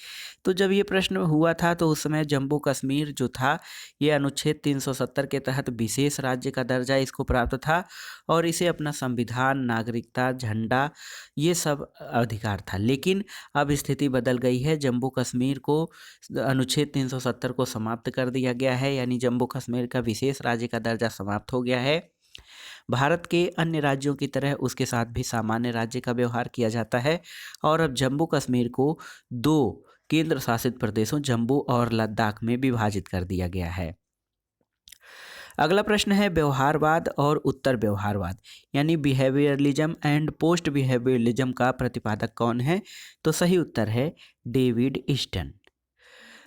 तो जब ये प्रश्न हुआ था तो उस समय जम्मू कश्मीर जो था ये अनुच्छेद 370 के तहत विशेष राज्य का दर्जा इसको प्राप्त था और इसे अपना संविधान, नागरिकता, झंडा ये सब अधिकार था। लेकिन अब स्थिति बदल गई है, जम्मू कश्मीर को अनुच्छेद 370 को समाप्त कर दिया गया है, यानी जम्मू कश्मीर का विशेष राज्य का दर्जा समाप्त हो गया है। भारत के अन्य राज्यों की तरह उसके साथ भी सामान्य राज्य का व्यवहार किया जाता है और अब जम्मू कश्मीर को 2 केंद्र शासित प्रदेशों जम्मू और लद्दाख में विभाजित कर दिया गया है। अगला प्रश्न है व्यवहारवाद और उत्तर व्यवहारवाद यानी बिहेवियरलिज्म एंड पोस्ट बिहेवियरलिज्म का प्रतिपादक कौन है? तो सही उत्तर है डेविड ईस्टन।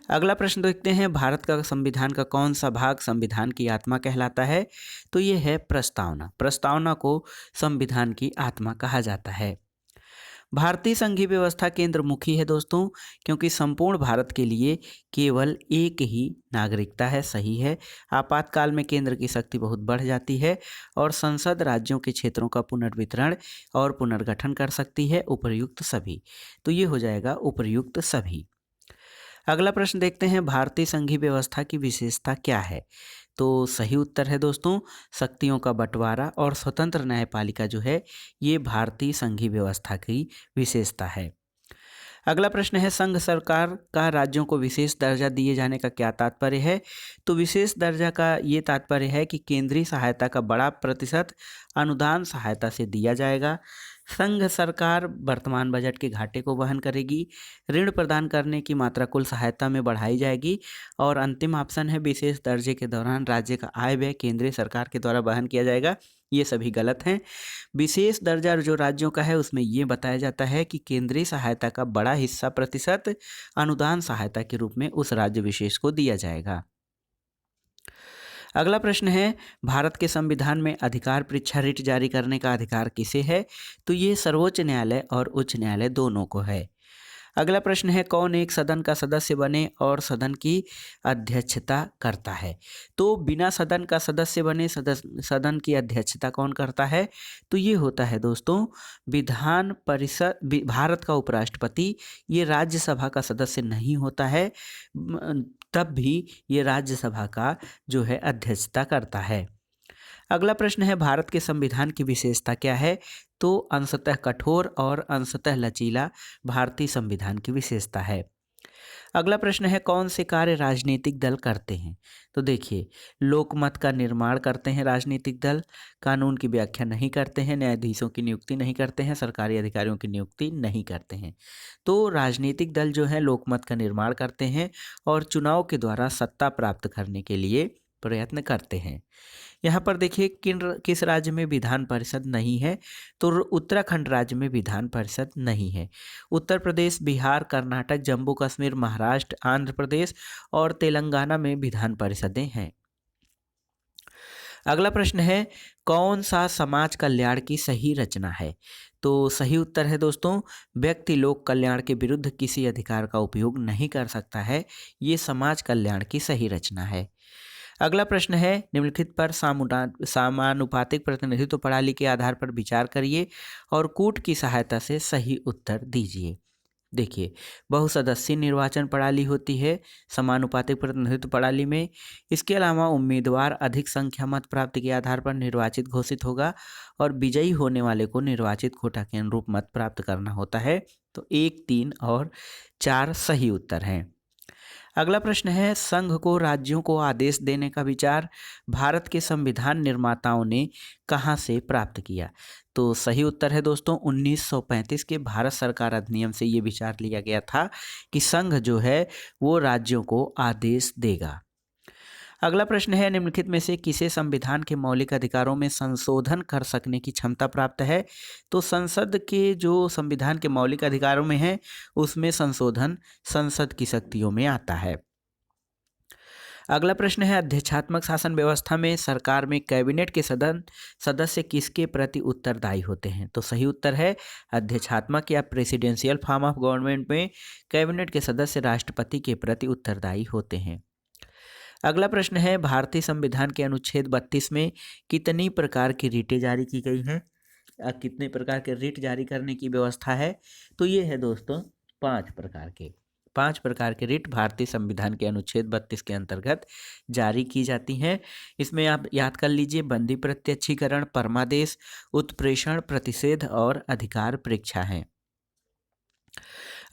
अगला प्रश्न देखते हैं भारत का संविधान का कौन सा भाग संविधान की आत्मा कहलाता है? तो ये है प्रस्तावना। प्रस्तावना को संविधान की आत्मा कहा जाता है। भारतीय संघीय व्यवस्था केंद्रमुखी है दोस्तों, क्योंकि संपूर्ण भारत के लिए केवल एक ही नागरिकता है। सही है। आपातकाल में केंद्र की शक्ति बहुत बढ़ जाती है और संसद राज्यों के क्षेत्रों का पुनर्वितरण और पुनर्गठन कर सकती है। उपर्युक्त सभी, तो ये हो जाएगा उपर्युक्त सभी। अगला प्रश्न देखते हैं भारतीय संघीय व्यवस्था की विशेषता क्या है? तो सही उत्तर है दोस्तों शक्तियों का बंटवारा और स्वतंत्र न्यायपालिका जो है ये भारतीय संघीय व्यवस्था की विशेषता है। अगला प्रश्न है संघ सरकार का राज्यों को विशेष दर्जा दिए जाने का क्या तात्पर्य है? तो विशेष दर्जा का ये तात्पर्य है कि केंद्रीय सहायता का बड़ा प्रतिशत अनुदान सहायता से दिया जाएगा। संघ सरकार वर्तमान बजट के घाटे को वहन करेगी। ऋण प्रदान करने की मात्रा कुल सहायता में बढ़ाई जाएगी। और अंतिम ऑप्शन है विशेष दर्जे के दौरान राज्य का आय व्यय केंद्रीय सरकार के द्वारा वहन किया जाएगा। ये सभी गलत हैं। विशेष दर्जा जो राज्यों का है उसमें ये बताया जाता है कि केंद्रीय सहायता का बड़ा हिस्सा प्रतिशत अनुदान सहायता के रूप में उस राज्य विशेष को दिया जाएगा। अगला प्रश्न है भारत के संविधान में अधिकार परीक्षा रिट जारी करने का अधिकार किसे है? तो ये सर्वोच्च न्यायालय और उच्च न्यायालय दोनों को है। अगला प्रश्न है कौन एक सदन का सदस्य बने और सदन की अध्यक्षता करता है? तो बिना सदन का सदस्य बने सदन की अध्यक्षता कौन करता है? तो ये होता है दोस्तों विधान परिषद भारत का उपराष्ट्रपति। ये राज्यसभा का सदस्य नहीं होता है, तब भी ये राज्यसभा का जो है अध्यक्षता करता है। अगला प्रश्न है भारत के संविधान की विशेषता क्या है? तो अंशतः कठोर और अंशतः लचीला भारतीय संविधान की विशेषता है। अगला प्रश्न है कौन से कार्य राजनीतिक दल करते हैं? तो देखिए लोकमत का निर्माण करते हैं राजनीतिक दल, कानून की व्याख्या नहीं करते हैं, न्यायाधीशों की नियुक्ति नहीं करते हैं, सरकारी अधिकारियों की नियुक्ति नहीं करते हैं। तो राजनीतिक दल जो है लोकमत का निर्माण करते हैं और चुनाव के द्वारा सत्ता प्राप्त करने के लिए प्रयत्न करते हैं। यहाँ पर देखिए किस राज्य में विधान परिषद नहीं है? तो उत्तराखंड राज्य में विधान परिषद नहीं है। उत्तर प्रदेश, बिहार, कर्नाटक, जम्मू कश्मीर, महाराष्ट्र, आंध्र प्रदेश और तेलंगाना में विधान परिषदें हैं। अगला प्रश्न है कौन सा समाज कल्याण की सही रचना है? तो सही उत्तर है दोस्तों व्यक्ति लोक कल्याण के विरुद्ध किसी अधिकार का उपयोग नहीं कर सकता है। ये समाज कल्याण की सही रचना है। अगला प्रश्न है निम्नलिखित पर समानुपातिक प्रतिनिधित्व प्रणाली के आधार पर विचार करिए और कूट की सहायता से सही उत्तर दीजिए। देखिए बहुसदस्यीय निर्वाचन प्रणाली होती है समानुपातिक प्रतिनिधित्व प्रणाली में। इसके अलावा उम्मीदवार अधिक संख्या मत प्राप्ति के आधार पर निर्वाचित घोषित होगा और विजयी होने वाले को निर्वाचित कोटा के अनुरूप मत प्राप्त करना होता है। तो 1, 3 और 4 सही उत्तर हैं। अगला प्रश्न है संघ को राज्यों को आदेश देने का विचार भारत के संविधान निर्माताओं ने कहाँ से प्राप्त किया? तो सही उत्तर है दोस्तों 1935 के भारत सरकार अधिनियम से ये विचार लिया गया था कि संघ जो है वो राज्यों को आदेश देगा। अगला प्रश्न है निम्नलिखित में से किसे संविधान के मौलिक अधिकारों में संशोधन कर सकने की क्षमता प्राप्त है? तो संसद के जो संविधान के मौलिक अधिकारों में है उसमें संशोधन संसद की शक्तियों में आता है। अगला प्रश्न है अध्यक्षात्मक शासन व्यवस्था में सरकार में कैबिनेट के सदस्य किसके प्रति उत्तरदायी होते हैं? तो सही उत्तर है अध्यक्षात्मक या प्रेसिडेंशियल फॉर्म ऑफ गवर्नमेंट में कैबिनेट के सदस्य राष्ट्रपति के प्रति उत्तरदायी होते हैं। अगला प्रश्न है भारतीय संविधान के अनुच्छेद 32 में कितनी प्रकार की रीटें जारी की गई हैं? कितने प्रकार के रीट जारी करने की व्यवस्था है? तो ये है दोस्तों 5 प्रकार के रीट भारतीय संविधान के अनुच्छेद 32 के अंतर्गत जारी की जाती हैं। इसमें आप याद कर लीजिए बंदी प्रत्यक्षीकरण, परमादेश, उत्प्रेषण, प्रतिषेध और अधिकार परीक्षा है।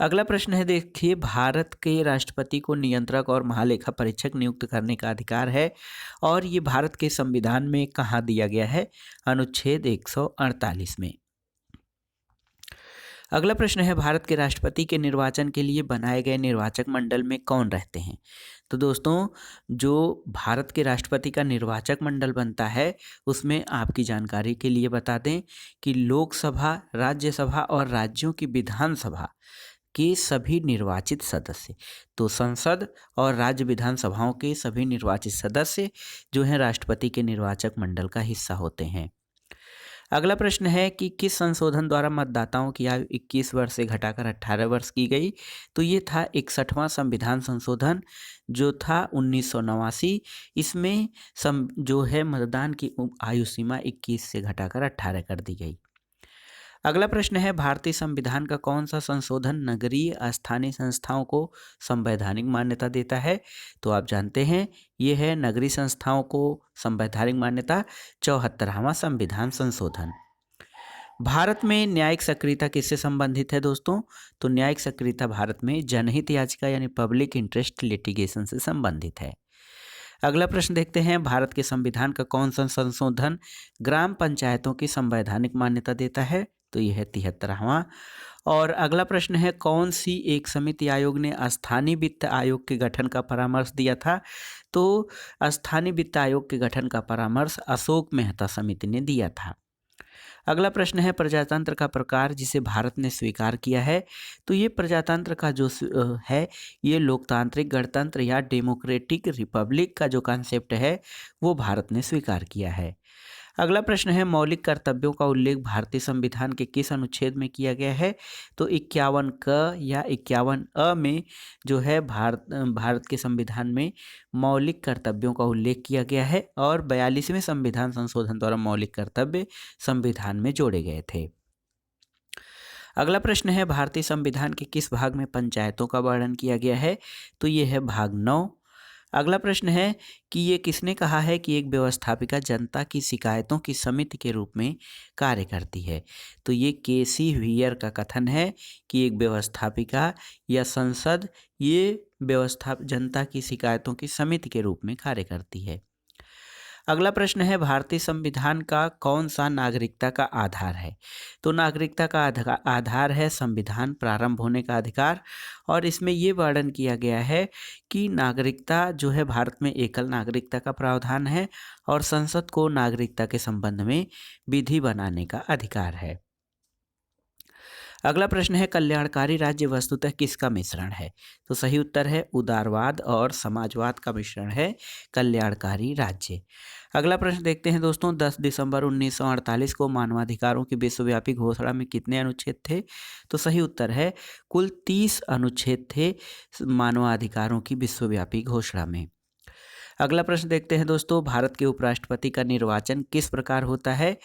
अगला प्रश्न है देखिए भारत के राष्ट्रपति को नियंत्रक और महालेखा परीक्षक नियुक्त करने का अधिकार है और ये भारत के संविधान में कहाँ दिया गया है? अनुच्छेद 148 में। अगला प्रश्न है, भारत के राष्ट्रपति के निर्वाचन के लिए बनाए गए निर्वाचक मंडल में कौन रहते हैं? तो दोस्तों, जो भारत के राष्ट्रपति का निर्वाचक मंडल बनता है उसमें आपकी जानकारी के लिए बता दें कि लोकसभा, राज्यसभा और राज्यों की विधानसभा के सभी निर्वाचित सदस्य, तो संसद और राज्य विधानसभाओं के सभी निर्वाचित सदस्य जो हैं राष्ट्रपति के निर्वाचक मंडल का हिस्सा होते हैं। अगला प्रश्न है कि किस संशोधन द्वारा मतदाताओं की आयु 21 वर्ष से घटाकर 18 वर्ष की गई? तो ये था 61वां संविधान संशोधन जो था 1989। इसमें जो है मतदान की आयु सीमा 21 से घटाकर 18 कर दी गई। अगला प्रश्न है, भारतीय संविधान का कौन सा संशोधन नगरीय स्थानीय संस्थाओं को संवैधानिक मान्यता देता है? तो आप जानते हैं ये है नगरीय संस्थाओं को संवैधानिक मान्यता, 74वां संविधान संशोधन। भारत में न्यायिक सक्रियता किससे संबंधित है दोस्तों? तो न्यायिक सक्रियता भारत में जनहित याचिका यानी पब्लिक इंटरेस्ट लिटिगेशन से संबंधित है। अगला प्रश्न देखते हैं, भारत के संविधान का कौन सा संशोधन ग्राम पंचायतों की संवैधानिक मान्यता देता है? तो यह है 73वां। और अगला प्रश्न है, कौन सी एक समिति आयोग ने स्थानीय वित्त आयोग के गठन का परामर्श दिया था? तो स्थानीय वित्त आयोग के गठन का परामर्श अशोक मेहता समिति ने दिया था। अगला प्रश्न है, प्रजातंत्र का प्रकार जिसे भारत ने स्वीकार किया है? तो ये प्रजातंत्र का जो है ये लोकतांत्रिक गणतंत्र या डेमोक्रेटिक रिपब्लिक का जो कॉन्सेप्ट है वो भारत ने स्वीकार किया है। अगला प्रश्न है, मौलिक कर्तव्यों का उल्लेख भारतीय संविधान के किस अनुच्छेद में किया गया है? तो 51 क या 51 अ में जो है भारत के संविधान में मौलिक कर्तव्यों का उल्लेख किया गया है और 42वें संविधान संशोधन द्वारा मौलिक कर्तव्य संविधान में जोड़े गए थे। अगला प्रश्न है, भारतीय संविधान के किस भाग में पंचायतों का वर्णन किया गया है? तो ये है भाग 9। अगला प्रश्न है कि ये किसने कहा है कि एक व्यवस्थापिका जनता की शिकायतों की समिति के रूप में कार्य करती है? तो ये केसी व्हीयर का कथन है कि एक व्यवस्थापिका या संसद ये जनता की शिकायतों की समिति के रूप में कार्य करती है। अगला प्रश्न है, भारतीय संविधान का कौन सा नागरिकता का आधार है? तो नागरिकता का आधार है संविधान प्रारंभ होने का अधिकार और इसमें ये वर्णन किया गया है कि नागरिकता जो है भारत में एकल नागरिकता का प्रावधान है और संसद को नागरिकता के संबंध में विधि बनाने का अधिकार है। अगला प्रश्न है, कल्याणकारी राज्य वस्तुतः किसका मिश्रण है? तो सही उत्तर है उदारवाद और समाजवाद का मिश्रण है कल्याणकारी राज्य। अगला प्रश्न देखते हैं दोस्तों, 10 दिसंबर 1948 को मानवाधिकारों की विश्वव्यापी घोषणा में कितने अनुच्छेद थे? तो सही उत्तर है कुल 30 अनुच्छेद थे मानवाधिकारों की विश्वव्यापी घोषणा में। अगला प्रश्न देखते हैं दोस्तों, भारत के उपराष्ट्रपति का निर्वाचन किस प्रकार होता है?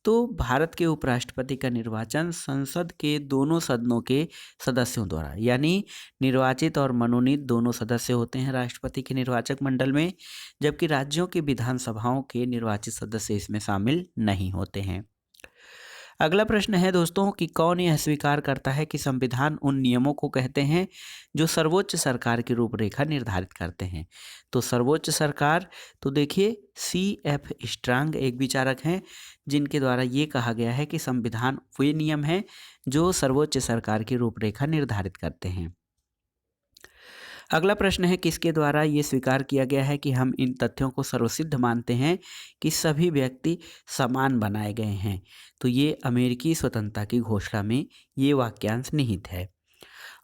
तो भारत के उपराष्ट्रपति का निर्वाचन संसद के दोनों सदनों के सदस्यों द्वारा यानी निर्वाचित और मनोनीत दोनों सदस्य होते हैं राष्ट्रपति के निर्वाचक मंडल में, जबकि राज्यों की विधानसभाओं के निर्वाचित सदस्य इसमें शामिल नहीं होते हैं। अगला प्रश्न है दोस्तों कि कौन यह स्वीकार करता है कि संविधान उन नियमों को कहते हैं जो सर्वोच्च सरकार की रूपरेखा निर्धारित करते हैं? तो सर्वोच्च सरकार, तो देखिए C.F. स्ट्रांग एक विचारक हैं जिनके द्वारा ये कहा गया है कि संविधान वे नियम हैं जो सर्वोच्च सरकार की रूपरेखा निर्धारित करते हैं। अगला प्रश्न है, किसके द्वारा ये स्वीकार किया गया है कि हम इन तथ्यों को सर्वसिद्ध मानते हैं कि सभी व्यक्ति समान बनाए गए हैं? तो ये अमेरिकी स्वतंत्रता की घोषणा में ये वाक्यांश निहित है।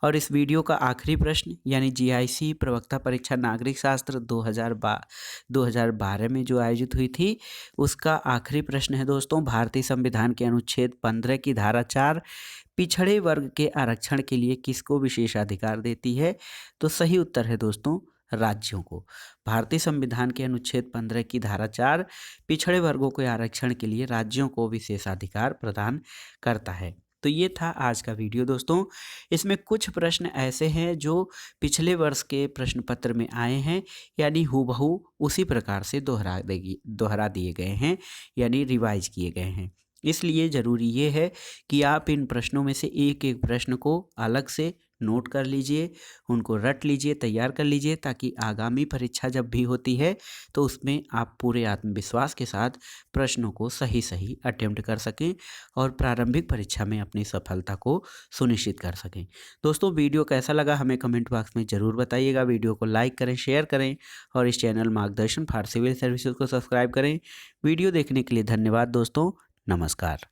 और इस वीडियो का आखिरी प्रश्न यानी GIC प्रवक्ता परीक्षा नागरिक शास्त्र 2012 में जो आयोजित हुई थी उसका आखिरी प्रश्न है दोस्तों, भारतीय संविधान के अनुच्छेद 15 की धारा 4 पिछड़े वर्ग के आरक्षण के लिए किसको विशेषाधिकार देती है? तो सही उत्तर है दोस्तों राज्यों को। भारतीय संविधान के अनुच्छेद 15 की धारा 4 पिछड़े वर्गों के आरक्षण के लिए राज्यों को विशेषाधिकार प्रदान करता है। तो ये था आज का वीडियो दोस्तों। इसमें कुछ प्रश्न ऐसे हैं जो पिछले वर्ष के प्रश्न पत्र में आए हैं यानी हूबहू उसी प्रकार से दोहरा दिए गए हैं यानी रिवाइज किए गए हैं। इसलिए ज़रूरी ये है कि आप इन प्रश्नों में से एक एक प्रश्न को अलग से नोट कर लीजिए, उनको रट लीजिए, तैयार कर लीजिए, ताकि आगामी परीक्षा जब भी होती है तो उसमें आप पूरे आत्मविश्वास के साथ प्रश्नों को सही सही अटेम्प्ट कर सकें और प्रारंभिक परीक्षा में अपनी सफलता को सुनिश्चित कर सकें। दोस्तों, वीडियो कैसा लगा हमें कमेंट बॉक्स में ज़रूर बताइएगा। वीडियो को लाइक करें, शेयर करें और इस चैनल मार्गदर्शन फॉर सिविल सर्विसेज को सब्सक्राइब करें। वीडियो देखने के लिए धन्यवाद दोस्तों। नमस्कार।